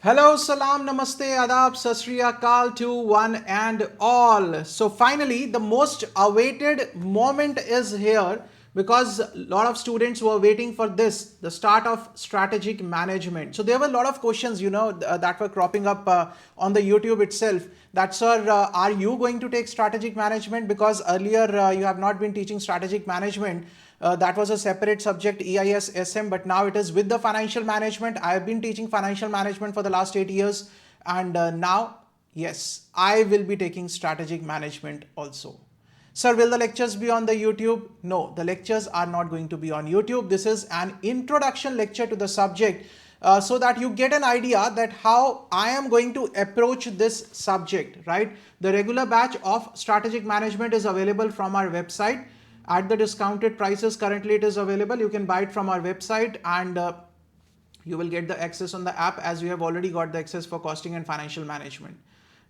Hello, salam, namaste, adab, sat sri akal to one and all. So finally, the most awaited moment is here because a lot of students were waiting for this, the start of strategic management. So there were a lot of questions, that were cropping up on the YouTube itself. That, sir, are you going to take strategic management? Because earlier you have not been teaching strategic management. That was a separate subject, EIS, SM, but now it is with the financial management. I have been teaching financial management for the last 8 years, and now, yes, I will be taking strategic management also. Sir, will the lectures be on the YouTube? No, the lectures are not going to be on YouTube. This is an introduction lecture to the subject, so that you get an idea that how I am going to approach this subject, right? The regular batch of strategic management is available from our website at the discounted prices. Currently it is available. You can buy it from our website, and you will get the access on the app, as you have already got the access for costing and financial management,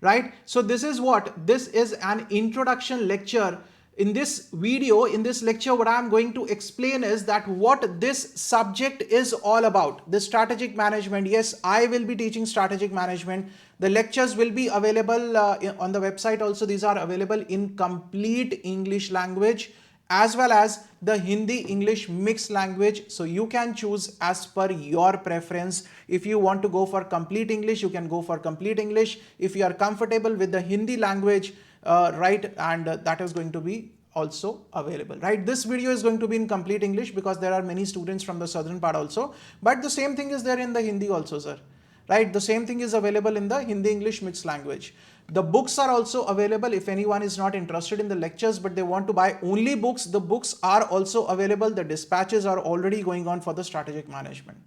right? So this is an introduction lecture. In this video, in this lecture, what I am going to explain is that what this subject is all about, the strategic management. Yes, I will be teaching strategic management. The lectures will be available on the website also. These are available in complete English language as well as the Hindi-English mixed language. So you can choose as per your preference. If you want to go for complete English, you can go for complete English. If you are comfortable with the Hindi language, right, and that is going to be also available, right? This video is going to be in complete English because there are many students from the southern part also, but the same thing is there in the Hindi also, sir. Right, the same thing is available in the Hindi-English mixed language. The books are also available. If anyone is not interested in the lectures but they want to buy only books, the books are also available. The dispatches are already going on for the strategic management.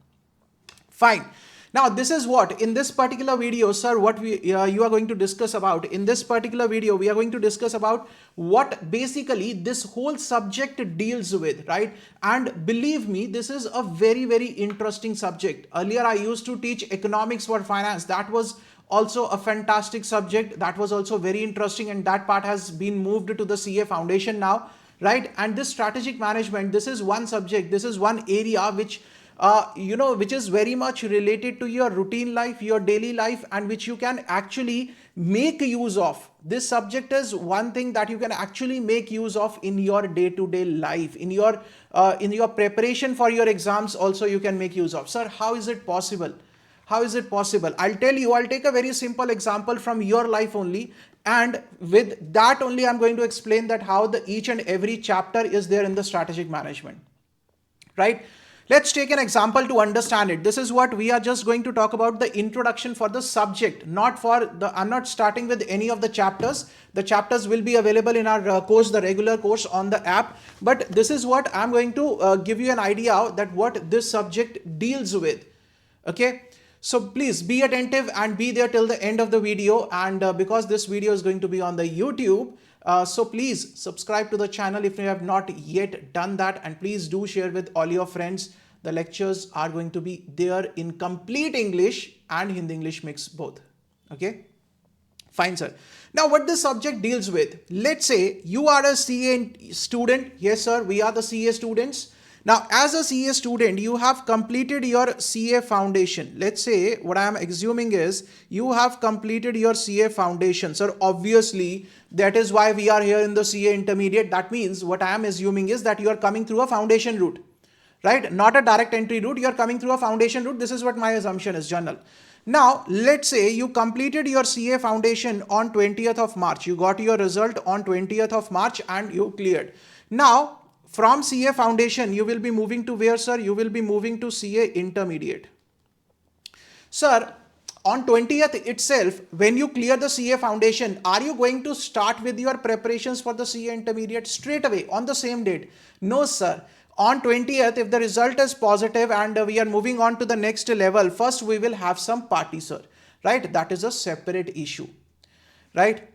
Fine. Now this is what in this particular video, sir, what you are going to discuss about. In this particular video, we are going to discuss about what basically this whole subject deals with, right? And believe me, this is a very, very interesting subject. Earlier, I used to teach economics for finance. That was also a fantastic subject. That was also very interesting, and that part has been moved to the CA foundation now, right? And this strategic management, this is one subject, this is one area which which is very much related to your routine life, your daily life, and which you can actually make use of. This subject is one thing that you can actually make use of in your day-to-day life, in your preparation for your exams also you can make use of. Sir, how is it possible? How is it possible? I'll tell you. I'll take a very simple example from your life only, and with that only I'm going to explain that how the each and every chapter is there in the strategic management, right? Let's take an example to understand it. This is what we are just going to talk about, the introduction for the subject, not for the, I'm not starting with any of the chapters. The chapters will be available in our course, the regular course on the app. But this is what I'm going to give you an idea that what this subject deals with. Okay. So please be attentive and be there till the end of the video. And because this video is going to be on the YouTube, so please subscribe to the channel if you have not yet done that, and please do share with all your friends. The lectures are going to be there in complete English and Hindi English mix both. Okay, fine, sir. Now what this subject deals with, let's say you are a CA student. Yes, sir, we are the CA students. Now, as a CA student, you have completed your CA foundation. Let's say what I am assuming is you have completed your CA foundation. So obviously, that is why we are here in the CA intermediate. That means what I am assuming is that you are coming through a foundation route, right? Not a direct entry route. You are coming through a foundation route. This is what my assumption is, general. Now, let's say you completed your CA foundation on 20th of March. You got your result on 20th of March and you cleared. Now, from CA foundation, you will be moving to where, sir? You will be moving to CA intermediate. Sir, on 20th itself, when you clear the CA foundation, are you going to start with your preparations for the CA intermediate straight away on the same date? No, sir. On 20th, if the result is positive and we are moving on to the next level, first we will have some party, sir, right? That is a separate issue, right?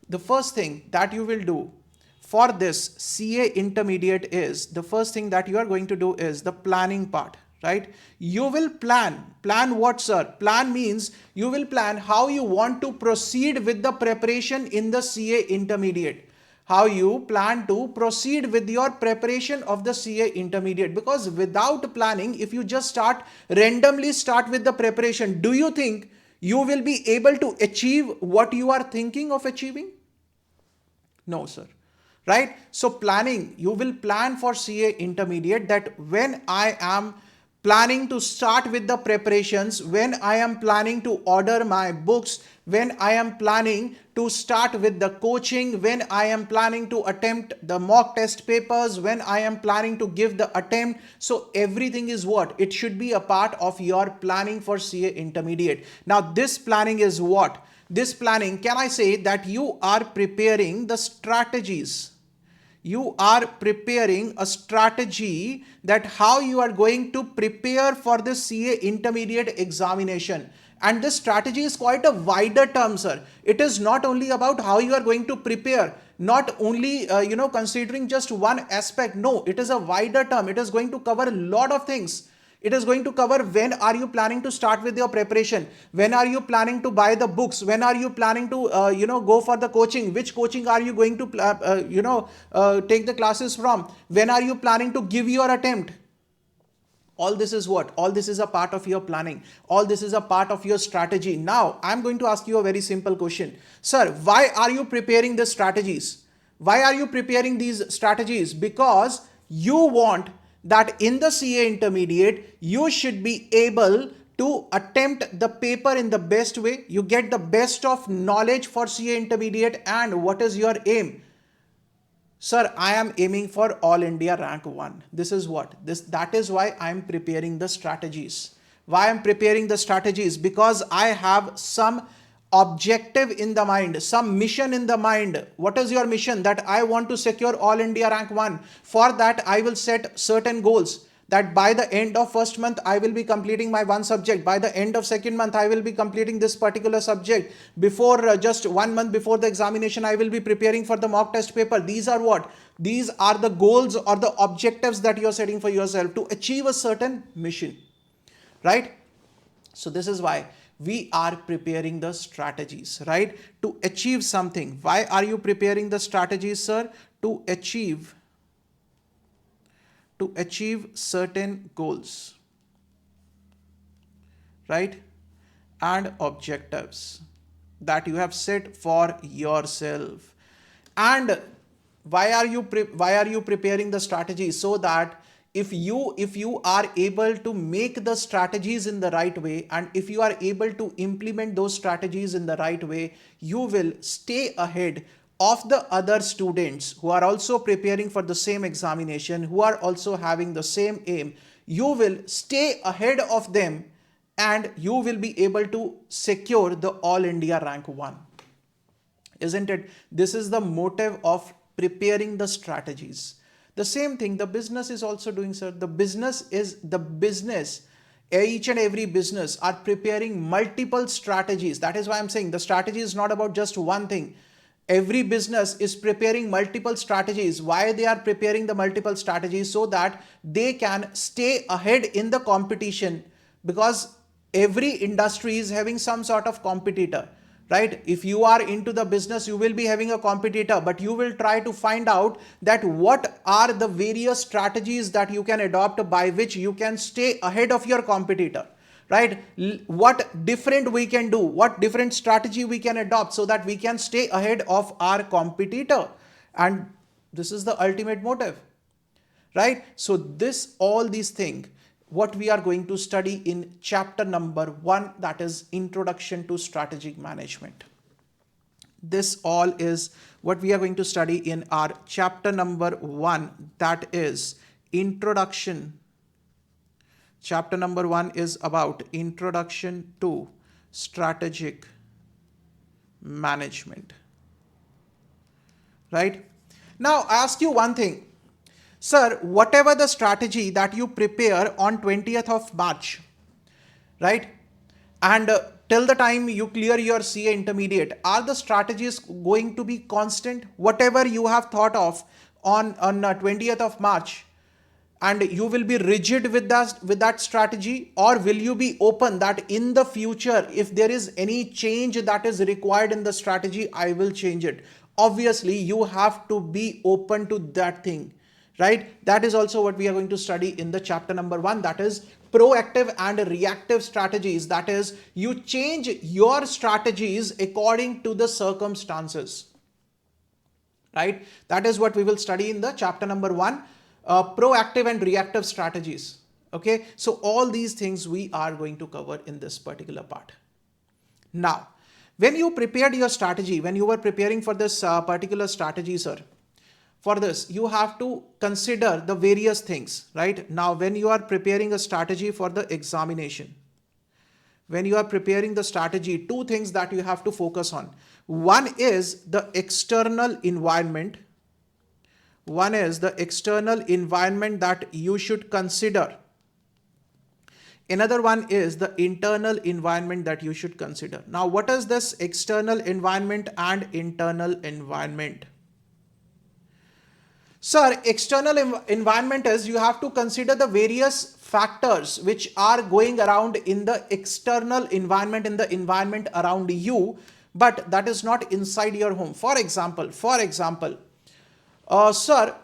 The first thing that you will do for this CA intermediate is, the first thing that you are going to do is the planning part, right? You will plan what, sir? Plan means you will plan how you want to proceed with the preparation in the CA intermediate. how you plan to proceed with your preparation of the CA intermediate. Because without planning, if you just randomly start with the preparation, do you think you will be able to achieve what you are thinking of achieving? No, sir. Right? So planning, you will plan for CA intermediate, that when I am planning to start with the preparations, when I am planning to order my books, when I am planning to start with the coaching, when I am planning to attempt the mock test papers, when I am planning to give the attempt. So everything is what? It should be a part of your planning for CA intermediate. Now this planning is what? This planning, can I say that you are preparing the strategies? You are preparing a strategy that how you are going to prepare for the CA intermediate examination. And this strategy is quite a wider term, sir. It is not only about how you are going to prepare, not only considering just one aspect. No, it is a wider term. It is going to cover a lot of things. It is going to cover when are you planning to start with your preparation, when are you planning to buy the books, when are you planning to go for the coaching, which coaching are you going to take the classes from, when are you planning to give your attempt. All this is what? All this is a part of your planning. All this is a part of your strategy. Now, I'm going to ask you a very simple question. Sir, why are you preparing the strategies? Why are you preparing these strategies? Because you want that in the CA intermediate, you should be able to attempt the paper in the best way. You get the best of knowledge for CA intermediate. And what is your aim? Sir, I am aiming for all India rank 1. This is what? That is why I am preparing the strategies. Why I am preparing the strategies? Because I have some objective in the mind, some mission in the mind. What is your mission? That I want to secure all India rank 1. For that, I will set certain goals. That by the end of first month, I will be completing my one subject. By the end of second month, I will be completing this particular subject. Before just 1 month before the examination, I will be preparing for the mock test paper. These are what? These are the goals or the objectives that you are setting for yourself to achieve a certain mission. Right? So this is why we are preparing the strategies, right? To achieve something. Why are you preparing the strategies, sir? To achieve certain goals, right? And objectives that you have set for yourself. And why are you preparing the strategies? So that if you are able to make the strategies in the right way, and if you are able to implement those strategies in the right way, you will stay ahead of the other students who are also preparing for the same examination, who are also having the same aim. You will stay ahead of them and you will be able to secure the All India rank 1. Isn't it? This is the motive of preparing the strategies. The same thing the business is also doing, sir. Each and every business are preparing multiple strategies. That is why I'm saying the strategy is not about just one thing. Every business is preparing multiple strategies. Why they are preparing the multiple strategies? So that they can stay ahead in the competition, because every industry is having some sort of competitor, right? If you are into the business, you will be having a competitor, but you will try to find out that what are the various strategies that you can adopt by which you can stay ahead of your competitor. Right? What different we can do, what different strategy we can adopt so that we can stay ahead of our competitor. And this is the ultimate motive, right? So all these things, what we are going to study in chapter number 1, that is Introduction to Strategic Management. This all is what we are going to study in our chapter number 1, that is Introduction. Chapter number 1 is about Introduction to Strategic Management. Right? Now, I ask you one thing. Sir, whatever the strategy that you prepare on 20th of March, right? And till the time you clear your CA intermediate, are the strategies going to be constant? Whatever you have thought of on 20th of March, and you will be rigid with that strategy, or will you be open that in the future, if there is any change that is required in the strategy, I will change it? obviously you have to be open to that thing, right? That is also what we are going to study in the chapter number 1, that is proactive and reactive strategies. That is, you change your strategies according to the circumstances, right? That is what we will study in the chapter number 1, proactive and reactive strategies. Okay, so all these things we are going to cover in this particular part. Now, when you prepared your strategy, when you were preparing for this particular strategy, sir, for this, you have to consider the various things, right? Now, when you are preparing a strategy for the examination, when you are preparing the strategy, two things that you have to focus on. One is the external environment. One is the external environment that you should consider. Another one is the internal environment that you should consider. Now, what is this external environment and internal environment? Sir, external environment is you have to consider the various factors which are going around in the external environment, in the environment around you, but that is not inside your home. For example, sir,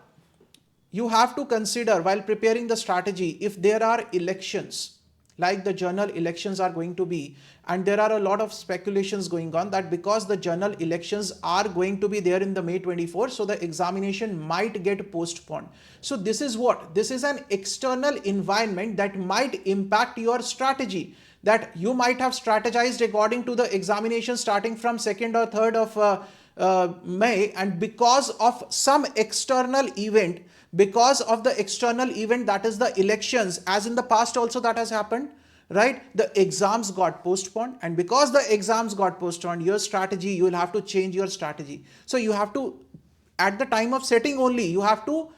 you have to consider while preparing the strategy, if there are elections, like the general elections are going to be, and there are a lot of speculations going on that because the general elections are going to be there in the May 24, so the examination might get postponed. So this is what? This is an external environment that might impact your strategy, that you might have strategized according to the examination starting from 2nd or 3rd of May, and because of some external event, because of the external event, that is the elections, as in the past also that has happened, right? The exams got postponed, and because the exams got postponed, your strategy, you will have to change your strategy. So you have to, at the time of setting only, you have to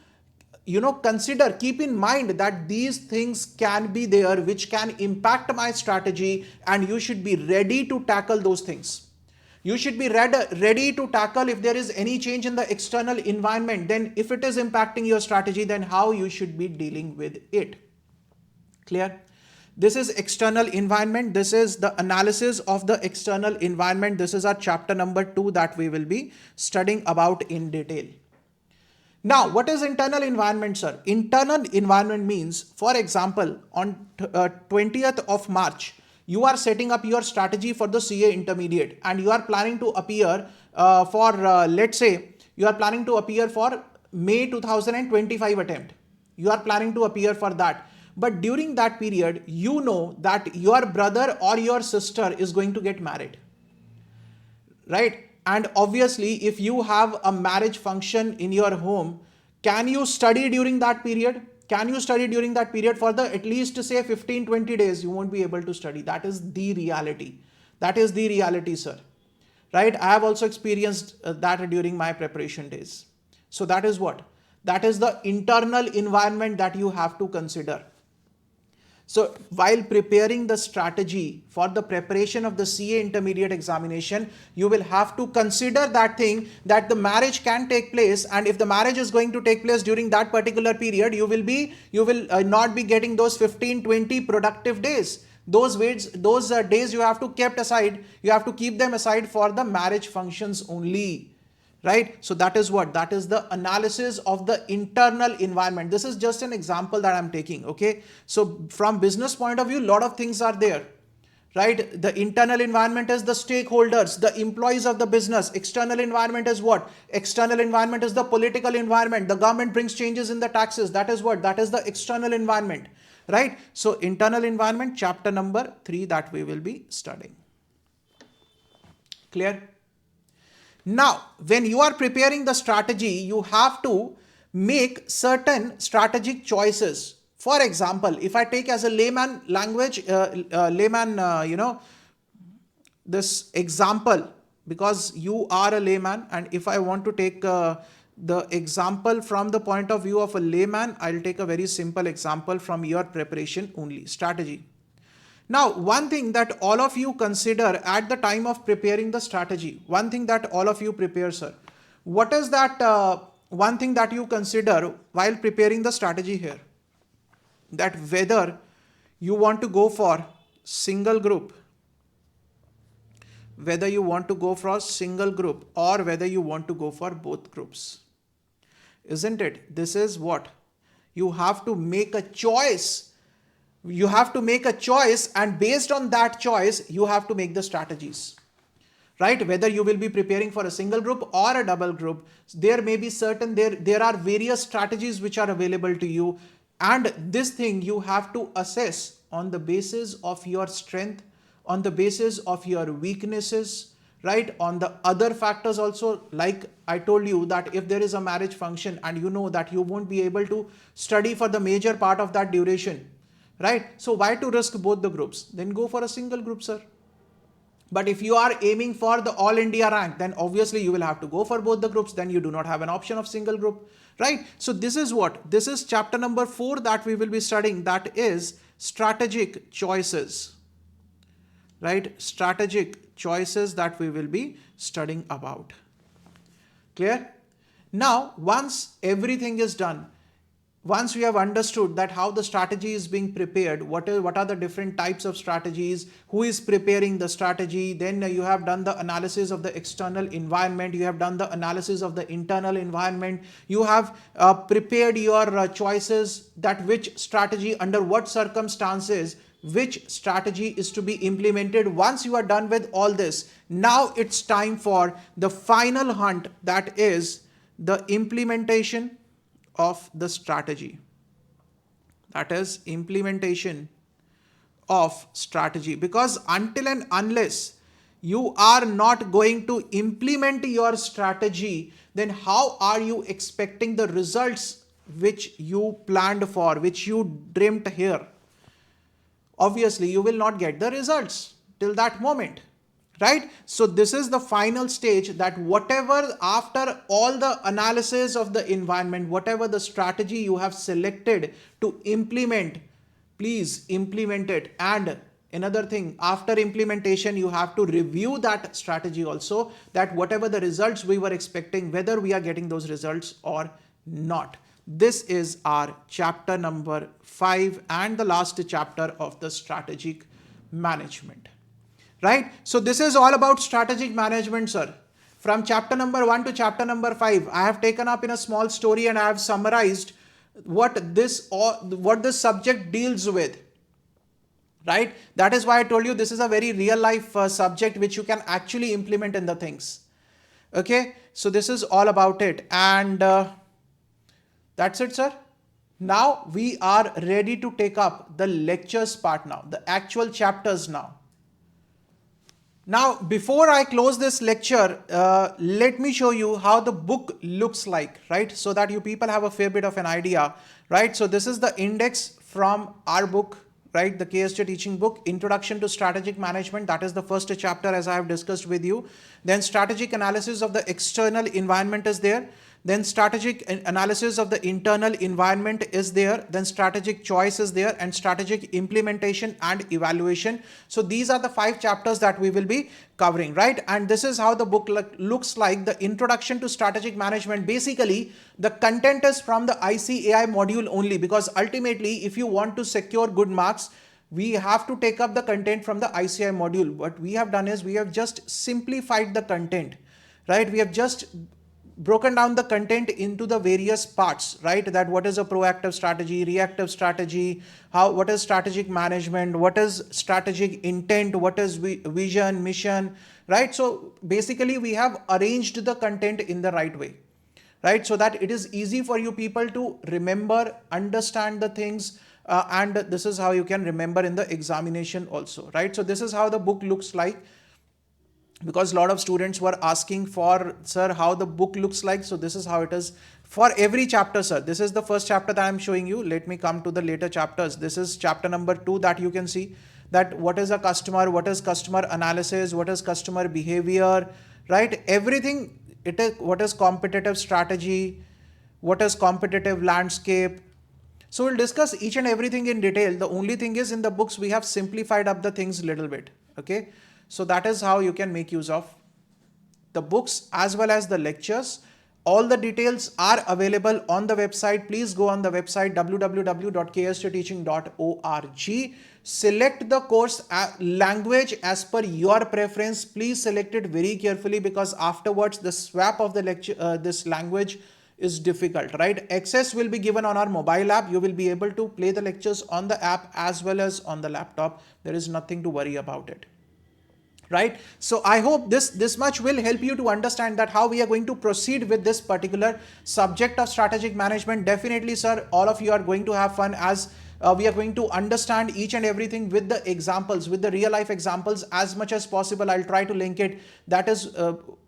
consider, keep in mind that these things can be there which can impact my strategy, and you should be ready to tackle those things. You should be ready to tackle if there is any change in the external environment. Then if it is impacting your strategy, then how you should be dealing with it. Clear? This is external environment. This is the analysis of the external environment. This is our chapter number 2 that we will be studying about in detail. Now, what is internal environment, sir? Internal environment means, for example, on 20th of March, you are setting up your strategy for the CA intermediate, and you are planning to appear let's say, you are planning to appear for May 2025 attempt. You are planning to appear for that. But during that period, you know that your brother or your sister is going to get married, right? And obviously, if you have a marriage function in your home, can you study during that period? Can you study during that period for the at least say 15-20 days? You won't be able to study. That is the reality. That is the reality, sir. Right? I have also experienced that during my preparation days. So that is what? That is the internal environment that you have to consider. So while preparing the strategy for the preparation of the CA intermediate examination, you will have to consider that thing, that the marriage can take place, and if the marriage is going to take place during that particular period, you will not be getting those 15-20 productive days. Those days you have to keep aside. You have to keep them aside for the marriage functions only. Right? So that is what? That is the analysis of the internal environment. This is just an example that I'm taking. Okay. So from business point of view, a lot of things are there. Right? The internal environment is the stakeholders, the employees of the business. External environment is what? External environment is the political environment. The government brings changes in the taxes. That is what? That is the external environment. Right? So internal environment, chapter number 3 that we will be studying. Clear? Now, when you are preparing the strategy, you have to make certain strategic choices. For example, if I take as a layman language, this example, because you are a layman, and if I want to take the example from the point of view of a layman, I'll take a very simple example from your preparation only, strategy. Now, one thing that all of you consider at the time of preparing the strategy, one thing that all of you prepare, sir, what is that one thing that you consider while preparing the strategy here? That whether you want to go for single group, whether you want to go for a single group or whether you want to go for both groups. Isn't it? This is what? You have to make a choice. You have to make a choice, and based on that choice, you have to make the strategies. Right? Whether you will be preparing for a single group or a double group, there may be certain, there are various strategies which are available to you. And this thing you have to assess on the basis of your strength, on the basis of your weaknesses, right? On the other factors also, like I told you that if there is a marriage function and you know that you won't be able to study for the major part of that duration, right? So why to risk both the groups? Then go for a single group, sir. But if you are aiming for the all India rank, then obviously you will have to go for both the groups. Then you do not have an option of single group, right? So this is what? This is chapter number 4 that we will be studying. That is strategic choices, right? Strategic choices that we will be studying about. Clear? Now, once everything is done, once we have understood that how the strategy is being prepared, what are the different types of strategies, who is preparing the strategy, then you have done the analysis of the external environment, you have done the analysis of the internal environment, you have prepared your choices, that which strategy, under what circumstances, which strategy is to be implemented. Once you are done with all this, now it's time for the final hunt, that is the implementation of the strategy. That is implementation of strategy. Because until and unless you are not going to implement your strategy, then how are you expecting the results which you planned for, which you dreamt here? Obviously, you will not get the results till that moment. Right? So this is the final stage, that whatever, after all the analysis of the environment, whatever the strategy you have selected to implement, please implement it. And another thing, after implementation, you have to review that strategy also, that whatever the results we were expecting, whether we are getting those results or not. This is our chapter number 5 and the last chapter of the strategic management. Right? So this is all about strategic management, sir. From chapter number 1 to chapter number 5, I have taken up in a small story and I have summarized what this subject deals with. Right? That is why I told you this is a very real life subject which you can actually implement in the things. Okay? So this is all about it. And that's it, sir. Now we are ready to take up the lectures part now, the actual chapters now. Now, before I close this lecture, let me show you how the book looks like, right? So that you people have a fair bit of an idea, right? So this is the index from our book, right? The KSJ Teaching book, Introduction to Strategic Management. That is the first chapter, as I have discussed with you. Then strategic analysis of the external environment is there. Then strategic analysis of the internal environment is there. Then strategic choice is there, and strategic implementation and evaluation. So these are the 5 chapters that we will be covering, right? And this is how the book looks like, the Introduction to Strategic Management. Basically, the content is from the ICAI module only, because ultimately, if you want to secure good marks, we have to take up the content from the ICAI module. What we have done is we have just simplified the content, right? We have just broken down the content into the various parts, right? That what is a proactive strategy, reactive strategy, what is strategic management, what is strategic intent, what is vision, mission, right? So basically we have arranged the content in the right way, right? So that it is easy for you people to remember, understand the things, and this is how you can remember in the examination also, right? So this is how the book looks like. Because a lot of students were asking for, sir, how the book looks like. So this is how it is for every chapter, sir. This is the first chapter that I'm showing you. Let me come to the later chapters. This is chapter number 2 that you can see, that what is a customer, what is customer analysis, what is customer behavior, right? Everything, it is what is competitive strategy, what is competitive landscape. So we'll discuss each and everything in detail. The only thing is, in the books, we have simplified up the things a little bit. Okay. So that is how you can make use of the books as well as the lectures. All the details are available on the website. Please go on the website www.ksjteaching.org. Select the course language as per your preference. Please select it very carefully, because afterwards the swap of the lecture, this language is difficult, right? Access will be given on our mobile app. You will be able to play the lectures on the app as well as on the laptop. There is nothing to worry about it, right? So I hope this much will help you to understand that how we are going to proceed with this particular subject of strategic management. Definitely, sir, all of you are going to have fun, as we are going to understand each and everything with the examples, with the real life examples as much as possible. I'll try to link it. That is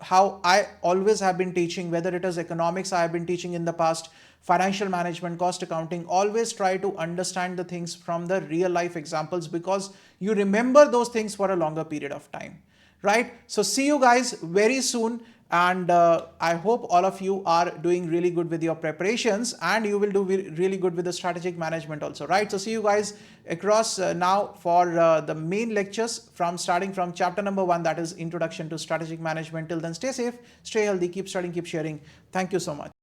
how I always have been teaching, whether it is economics I have been teaching in the past, financial management, cost accounting. Always try to understand the things from the real life examples, because you remember those things for a longer period of time, right? So see you guys very soon, and I hope all of you are doing really good with your preparations, and you will do really good with the strategic management also, right? So see you guys across now for the main lectures, starting from chapter number 1, that is Introduction to Strategic Management. Till then, stay safe, stay healthy, keep studying, keep sharing. Thank you so much.